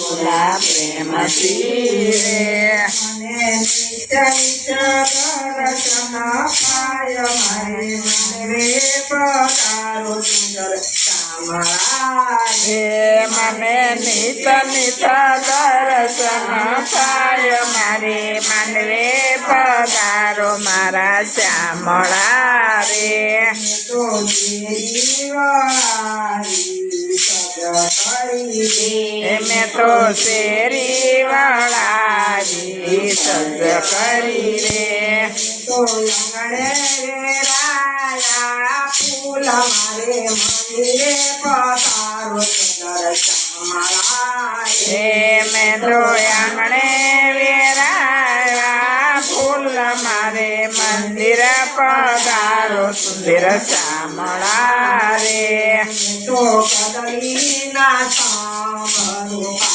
બોલા પ્રેમથી રે મને નિત્ય નિત્ય દર્શન પાય મારે મને પધારો સુંદર શામળા હે મને નિત નિત દર્શન થાય મારે માનવે પધારો મારા શ્યામળા રે તો દેવાળી સજ મેં તો શેરી વાળાજી સજ કરી રે તો લંગડે રે રાયા ફૂલ મારે મંદિરે પધારો સુંદર શામળા હે મેં તો આંગણે વેરાયા ફૂલ મારે મંદિર પધારો સુંદર શ્યામળા રે તો કદલીના